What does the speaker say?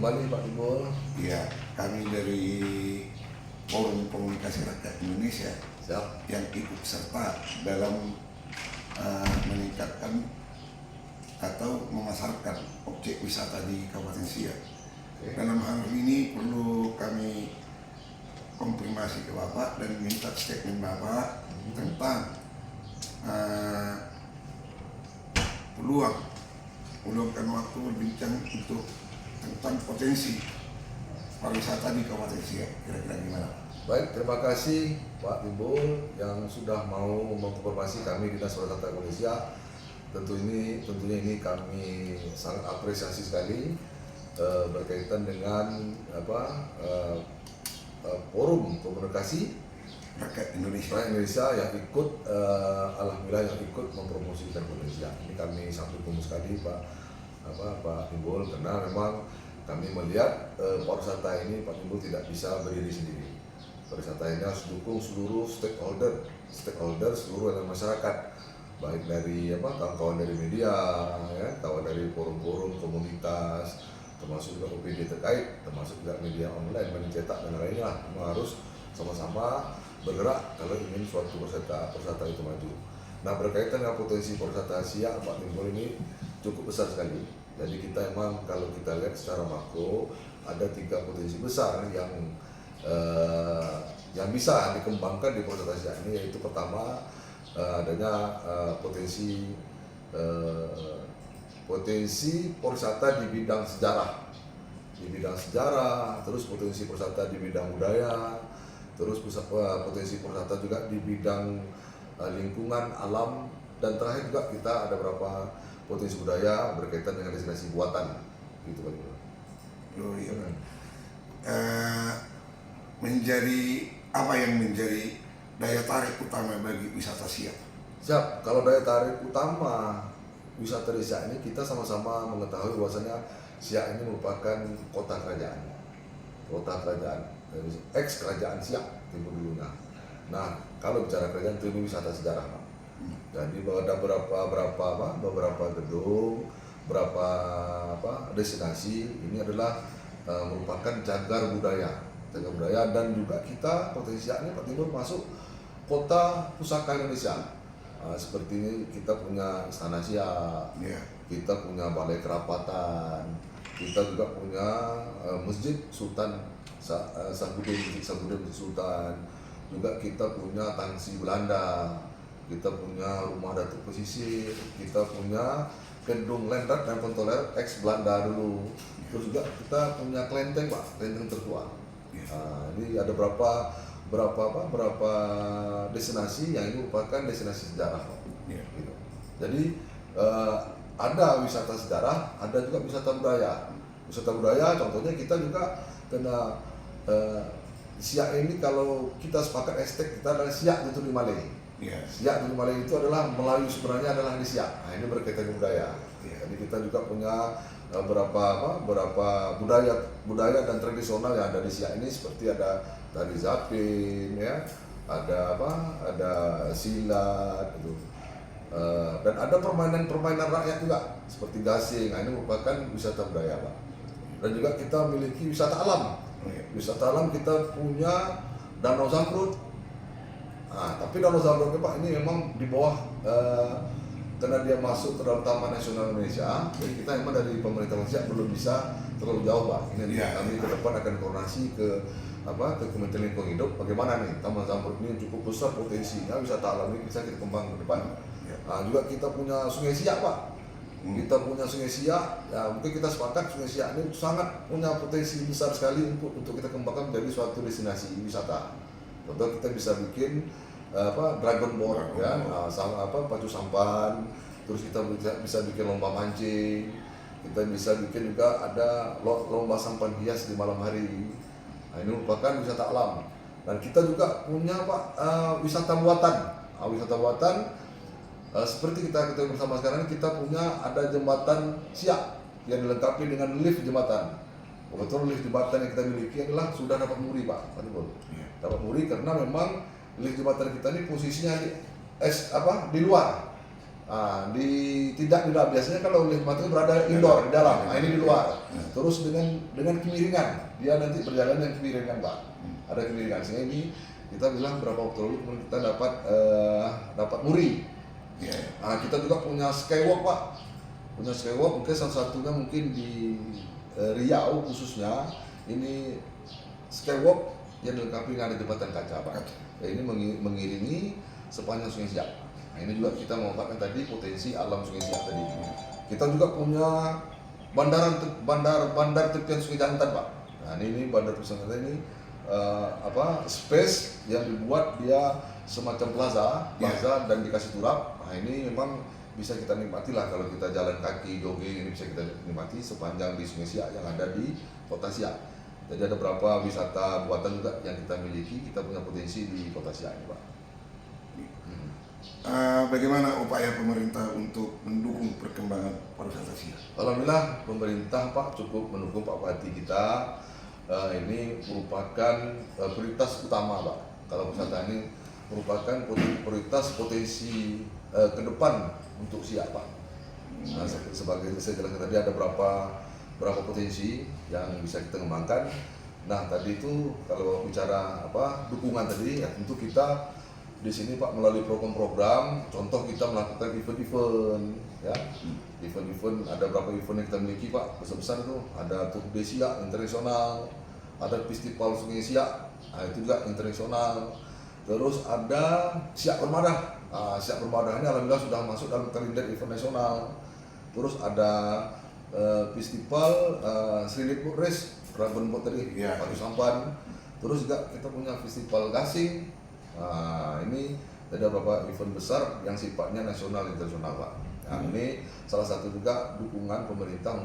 kembali Pak Timbul. Ya, kami dari Forum Komunikasi Rakyat Indonesia Siap. yang ikut serta dalam meningkatkan atau memasarkan objek wisata di Kabupaten Siak. Dalam hal ini perlu kami konfirmasi ke Bapak dan minta statement Bapak tentang meluangkan waktu berbincang untuk tentang potensi pariwisata di Kabupaten Siak. Kira-kira gimana? Baik, terima kasih Pak Timbul yang sudah mau mengkonfirmasi kami Dinas Pariwisata Indonesia. Tentunya ini kami sangat apresiasi sekali berkaitan dengan forum komunikasi Rakyat Indonesia. yang ikut alhamdulillah yang ikut mempromosikan Indonesia. Ini kami sangat dukung sekali Pak Timbul, karena memang kami melihat pariwisata ini Pak Timbul tidak bisa berdiri sendiri. Pariwisata ini harus dukung seluruh stakeholder seluruh elemen masyarakat, baik dari kawan-kawan dari media, kawan dari forum-forum komunitas, termasuk juga OPD terkait, termasuk juga media online, media cetak dan lainnya. Memang harus sama-sama bergerak kalau ingin suatu pariwisata itu maju. Nah, berkaitan dengan potensi pariwisata Siak, Pak Timbul, ini cukup besar sekali. Jadi kita emang kalau kita lihat secara makro ada 3 potensi besar yang bisa dikembangkan di pariwisata Siak ini, yaitu pertama adanya potensi pariwisata di bidang sejarah, terus potensi pariwisata di bidang budaya, terus potensi pariwisata juga di bidang lingkungan alam, dan terakhir juga kita ada beberapa potensi budaya berkaitan dengan destinasi buatan, gitu Pak. Oh iya. Apa yang menjadi daya tarik utama bagi wisata Siak? Siap. Kalau daya tarik utama wisata di Siak ini, kita sama-sama mengetahui bahwasanya Siak ini merupakan kota kerajaan, ex kerajaan Siak Timur dulunya. Nah, kalau bicara kerajaan itu ini wisata sejarah, Pak. Jadi ada beberapa gedung, beberapa destinasi ini adalah merupakan cagar budaya, dan juga kita potensialnya Pak Timur masuk kota pusaka Indonesia. Seperti ini kita punya Istana Siak, kita punya Balai Kerapatan, kita juga punya Masjid Sultan Sabudin Sultan, juga kita punya Tangsi Belanda, kita punya Rumah Datuk Pesisir, kita punya Gedung Lentrak dan Pentoler ex Belanda dulu. Terus juga kita punya kelenteng, Pak, kelenteng tertua. Ini ada berapa destinasi yang ini merupakan destinasi sejarah, Pak. Gitu. Jadi ada wisata sejarah, ada juga wisata budaya. Wisata budaya contohnya kita juga kena Siak ini, kalau kita sepakat hashtag kita adalah Siak Tutur Malay. Siak Tutur Malay itu adalah Melayu, sebenarnya adalah di Siak. Nah, ini berkaitan dengan budaya. Jadi kita juga punya beberapa budaya dan tradisional yang ada di Siak ini, seperti ada tari zapin, ada silat gitu. Dan ada permainan rakyat juga seperti gasing. Nah, ini merupakan wisata budaya, Pak. Dan juga kita memiliki wisata alam. Wisata alam kita punya Danau Zamrud. Nah, tapi Danau Zamrud Pak ini memang di bawah karena dia masuk ke dalam Taman Nasional Indonesia. Jadi kita memang dari pemerintah Malaysia belum bisa terlalu jauh, Pak. Ini kami ke depan akan koordinasi ke Kementerian Lingkungan Hidup, bagaimana nih Taman Zamrud ini cukup besar potensinya, wisata alam ini bisa kita kembangkan ke depan. Nah, juga kita punya Sungai Siak, Pak. Kita punya Sungai Siak, ya mungkin kita sepakat Sungai Siak ini sangat punya potensi besar sekali untuk kita kembangkan menjadi suatu destinasi wisata. Contoh kita bisa bikin dragon boat, pacu sampan, terus kita bisa bikin lomba mancing, kita bisa bikin juga ada lomba sampan hias di malam hari. Nah, ini merupakan wisata alam. Dan kita juga punya wisata buatan. Wisata buatan seperti kita bersama sekarang ini, kita punya ada jembatan Siak yang dilengkapi dengan lift jembatan. Kebetulan lift jembatan yang kita miliki adalah sudah dapat muri, Pak. Dapat muri karena memang lift jembatan kita ini posisinya di luar. tidak biasanya kalau lift mati berada indoor di dalam, ini di luar. Terus dengan kemiringan, dia nanti berjalan dengan kemiringan Pak. Ada kemiringan. Sehingga ini kita bilang berapa waktu lalu kita dapat muri. Kita juga punya skywalk Pak. Punya skywalk mungkin salah satunya mungkin di Riau khususnya ini skywalk yang dilengkapi dengan jembatan kaca Pak. Ini mengiringi sepanjang Sungai Siak. Nah, ini juga kita memanfaatkan tadi potensi alam Sungai Siak tadi. Kita juga punya bandar tepian Sungai Jantan Pak. Nah ini bandar tepian Sungai Jantan ini space yang dibuat dia semacam plaza dan dikasih turap. Nah ini memang bisa kita nikmati lah kalau kita jalan kaki, jogging, ini bisa kita nikmati sepanjang di Sungai Siak yang ada di Kota Siak. Jadi ada beberapa wisata buatan juga yang kita miliki, kita punya potensi di Kota Siak ini Pak. Bagaimana upaya pemerintah untuk mendukung perkembangan pariwisata Siak? Alhamdulillah pemerintah Pak cukup mendukung Pak Bupati kita. Ini merupakan prioritas utama Pak. Kalau wisata ini merupakan prioritas potensi ke depan untuk Siak Pak. Nah, sebagai saya jelaskan tadi ada berapa potensi yang bisa kita kembangkan. Nah tadi itu kalau bicara dukungan tadi ya tentu kita di sini Pak melalui program-program, contoh kita melakukan event-event, ya, event-event ada berapa event yang kita miliki Pak besar-besar itu ada Tour de Siak internasional, ada festival Sungai Siak, itu juga internasional, terus ada Siak Bermadah, Siak Bermadah ini alhamdulillah sudah masuk dalam kalender event nasional, terus ada festival Sri Boat Race, Dragon Boat tadi, Batu Sampan, terus juga kita punya festival gasing. Ini ada beberapa event besar yang sifatnya nasional internasional Pak. Nah, ini salah satu juga dukungan pemerintah.